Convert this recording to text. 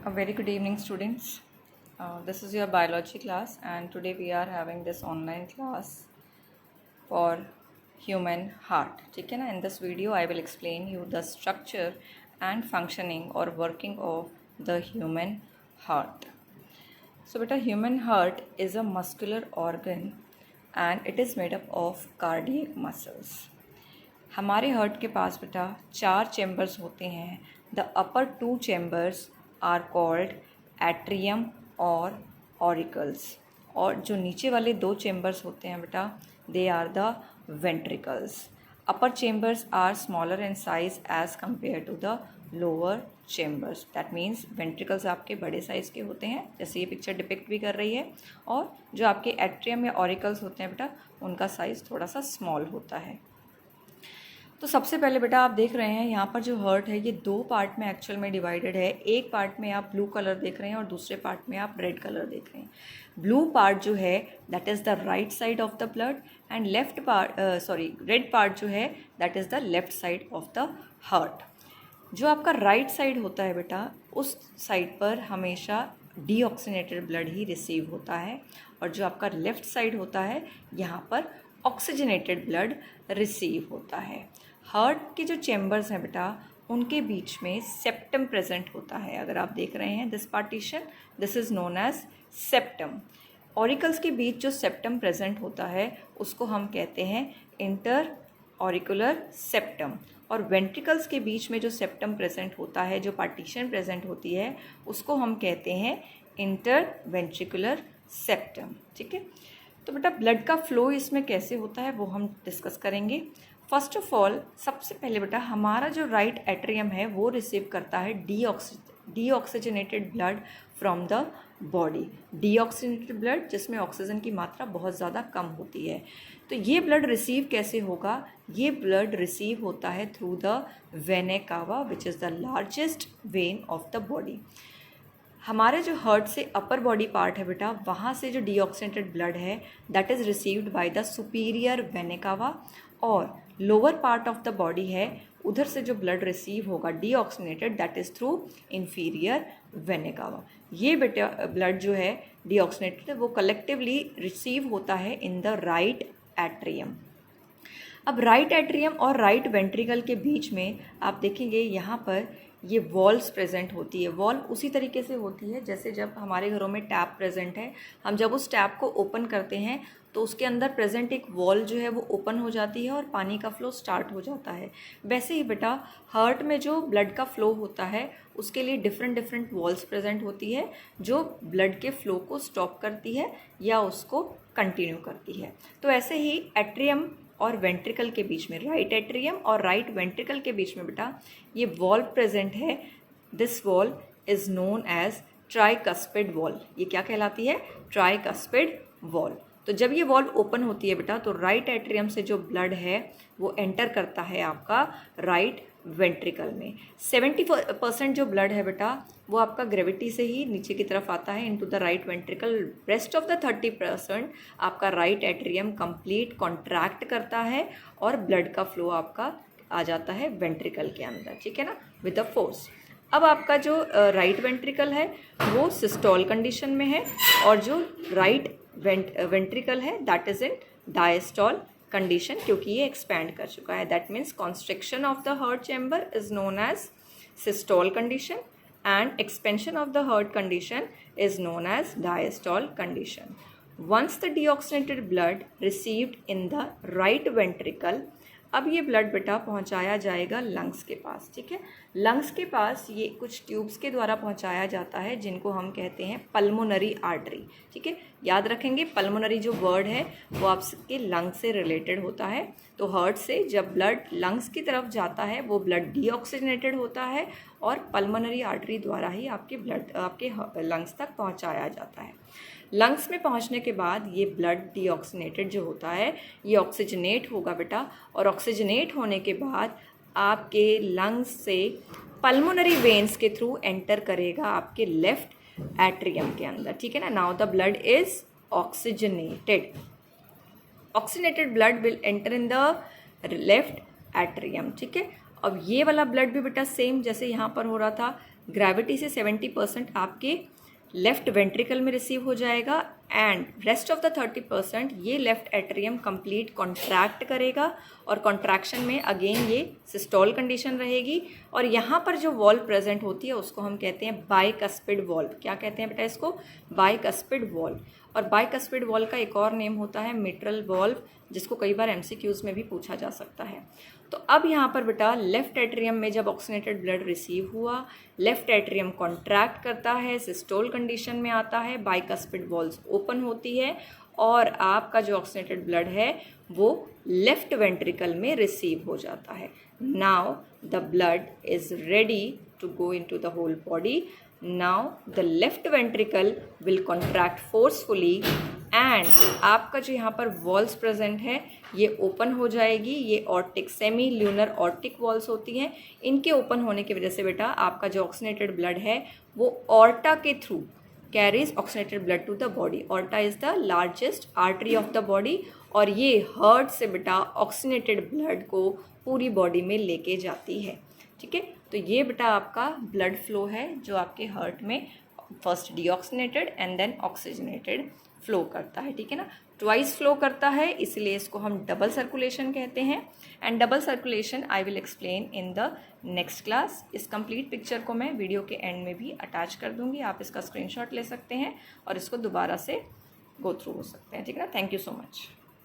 A very good evening, students. This is your biology class, and today we are having this online class for human heart. ठीक है ना? In this video, I will explain you the structure and functioning or working of the human heart. So, beta, human heart is a muscular organ and it is made up of cardiac muscles. हमारे heart के पास बेटा 4 chambers होते हैं. The upper 2 chambers are called atrium और auricles, और जो नीचे वाले 2 चैम्बर्स होते हैं बेटा they are the ventricles. Upper chambers are smaller in size as compare to the lower chambers. That means ventricles आपके बड़े साइज़ के होते हैं, जैसे ये पिक्चर डिपिक्ट भी कर रही है, और जो आपके एट्रियम या ऑरिकल्स होते हैं बेटा उनका साइज़ थोड़ा सा स्मॉल होता है. तो सबसे पहले बेटा आप देख रहे हैं यहाँ पर जो हार्ट है ये 2 पार्ट में एक्चुअल में डिवाइडेड है. एक पार्ट में आप ब्लू कलर देख रहे हैं और दूसरे पार्ट में आप रेड कलर देख रहे हैं. ब्लू पार्ट जो है that is the right side of the blood, and red part जो है that is the left side of the heart. जो आपका राइट साइड होता है बेटा उस साइड पर हमेशा डीऑक्सीनेटेड ब्लड ही रिसीव होता है, और जो आपका लेफ्ट साइड होता है यहाँ पर ऑक्सीजनेटेड ब्लड रिसीव होता है. हार्ट के जो चैम्बर्स हैं बेटा उनके बीच में सेप्टम प्रेजेंट होता है. अगर आप देख रहे हैं this partition, this is known as septum. Auricles के बीच जो सेप्टम प्रेजेंट होता है उसको हम कहते हैं इंटर ऑरिकुलर सेप्टम, और वेंट्रिकल्स के बीच में जो सेप्टम प्रेजेंट होता है, जो पार्टीशन प्रेजेंट होती है, उसको हम कहते हैं इंटर वेंट्रिकुलर सेप्टम. ठीक है, तो बेटा ब्लड का फ्लो इसमें कैसे होता है वो हम डिस्कस करेंगे. फर्स्ट ऑफ ऑल सबसे पहले बेटा हमारा जो राइट एट्रियम है वो रिसीव करता है deoxygenated blood from the body. Deoxygenated blood जिसमें ऑक्सीजन की मात्रा बहुत ज़्यादा कम होती है. तो ये ब्लड रिसीव कैसे होगा? ये ब्लड रिसीव होता है through the vena cava which is the largest when of the body. हमारे जो हार्ट से अपर बॉडी पार्ट है बेटा वहाँ से जो डीऑक्सीनेटेड ब्लड है that is received by the superior vena cava, और lower part of the body है उधर से जो ब्लड रिसीव होगा deoxygenated that is through inferior vena cava. ये बेटा ब्लड जो है डीऑक्सीनेटेड है वो कलेक्टिवली रिसीव होता है इन द राइट एट्रियम. अब राइट एट्रियम और राइट वेंट्रिकल के बीच में आप देखेंगे यहाँ पर ये वॉल्स प्रेजेंट होती है. वॉल उसी तरीके से होती है जैसे जब हमारे घरों में टैप प्रेजेंट है, हम जब उस टैप को ओपन करते हैं तो उसके अंदर प्रेजेंट एक वॉल जो है वो ओपन हो जाती है और पानी का फ्लो स्टार्ट हो जाता है. वैसे ही बेटा हार्ट में जो ब्लड का फ्लो होता है उसके लिए डिफरेंट वॉल्स प्रेजेंट होती है जो ब्लड के फ्लो को स्टॉप करती है या उसको कंटिन्यू करती है. तो ऐसे ही एट्रियम और वेंट्रिकल के बीच में, राइट एट्रियम और राइट वेंट्रिकल के बीच में बेटा ये वॉल प्रेजेंट है. This wall is known as tricuspid wall. ये क्या कहलाती है? Tricuspid wall. तो जब ये वॉल ओपन होती है बेटा तो राइट एट्रियम से जो ब्लड है वो एंटर करता है आपका राइट वेंट्रिकल में. 70% जो ब्लड है बेटा वो आपका ग्रेविटी से ही नीचे की तरफ आता है into the right ventricle. Rest of the 30% आपका राइट एट्रियम कंप्लीट कॉन्ट्रैक्ट करता है और ब्लड का फ्लो आपका आ जाता है वेंट्रिकल के अंदर. ठीक है ना, विद द फोर्स. अब आपका जो राइट वेंट्रिकल है वो सिस्टोल कंडीशन में है, और जो राइट वेंट्रिकल है that is in diastole condition, क्योंकि ये एक्सपैंड कर चुका है. That means constriction of the heart chamber is known as systole condition, and expansion of the heart condition is known as diastole condition. Once the deoxygenated blood received in the right ventricle, अब ये blood बेटा पहुंचाया जाएगा lungs के पास. ठीक है, lungs के पास ये कुछ ट्यूब्स के द्वारा पहुंचाया जाता है जिनको हम कहते हैं पल्मोनरी आर्टरी. ठीक है, याद रखेंगे पल्मोनरी जो वर्ड है वो आपके लंग्स से रिलेटेड होता है. तो हार्ट से जब ब्लड लंग्स की तरफ जाता है वो ब्लड डीऑक्सीजनेटेड होता है और पल्मोनरी आर्टरी द्वारा ही आपके ब्लड आपके लंग्स तक पहुंचाया जाता है. लंग्स में पहुंचने के बाद ये ब्लड डीऑक्सीनेटेड जो होता है ये ऑक्सीजनेट होगा बेटा, और ऑक्सीजनेट होने के बाद आपके लंग्स से पल्मोनरी वेन्स के थ्रू एंटर करेगा आपके लेफ्ट एट्रियम के अंदर. ठीक है ना. Now the blood is oxygenated. Oxygenated blood will enter in the left atrium. ठीक है, अब ये वाला ब्लड भी बेटा सेम जैसे यहाँ पर हो रहा था ग्रेविटी से 70% आपके लेफ्ट वेंट्रिकल में रिसीव हो जाएगा एंड रेस्ट ऑफ द 30% ये लेफ्ट एट्रियम कंप्लीट कॉन्ट्रैक्ट करेगा और कॉन्ट्रैक्शन में अगेन ये सिस्टोल कंडीशन रहेगी और यहाँ पर जो वॉल्व प्रेजेंट होती है उसको हम कहते हैं बाइकस्पिड वॉल्व। क्या कहते हैं बेटा इसको? Bicuspid valve. और बाइकस्पिड वॉल्व का एक और नेम होता है मिट्रल वॉल्व, जिसको कई बार एमसीक्यूज में भी पूछा जा सकता है। तो अब यहाँ पर बेटा लेफ्ट एट्रियम में जब ऑक्सीजनेटेड ब्लड रिसीव हुआ, लेफ्ट एट्रियम कॉन्ट्रैक्ट करता है, सिस्टोल कंडीशन में आता है, बाइकस्पिड वॉल्व्स ओपन होती है और आपका जो ऑक्सीजनेटेड ब्लड है वो लेफ्ट वेंट्रिकल में रिसीव हो जाता है। Now the blood is ready to go into the whole body. Now the left ventricle will contract forcefully and आपका जो यहाँ पर वॉल्स प्रेजेंट है ये ओपन हो जाएगी। ये aortic semi lunar aortic walls होती हैं। इनके ओपन होने की वजह से बेटा आपका जो ऑक्सीजनेटेड ब्लड है वो ऑर्टा के through carries oxygenated blood to the body. Aorta is the largest artery of the body और ये हार्ट से बेटा ऑक्सीजनेटेड ब्लड को पूरी बॉडी में लेके जाती है। ठीक है, तो ये बेटा आपका ब्लड फ्लो है जो आपके हार्ट में first deoxygenated and then oxygenated flow करता है। ठीक है ना, ट्वाइस फ्लो करता है, इसलिए इसको हम डबल सर्कुलेशन कहते हैं। And double circulation I will explain in the next class. इस कंप्लीट पिक्चर को मैं वीडियो के एंड में भी अटैच कर दूंगी, आप इसका स्क्रीनशॉट ले सकते हैं और इसको दोबारा से गो थ्रू हो सकते हैं। ठीक है ना, थैंक यू सो मच।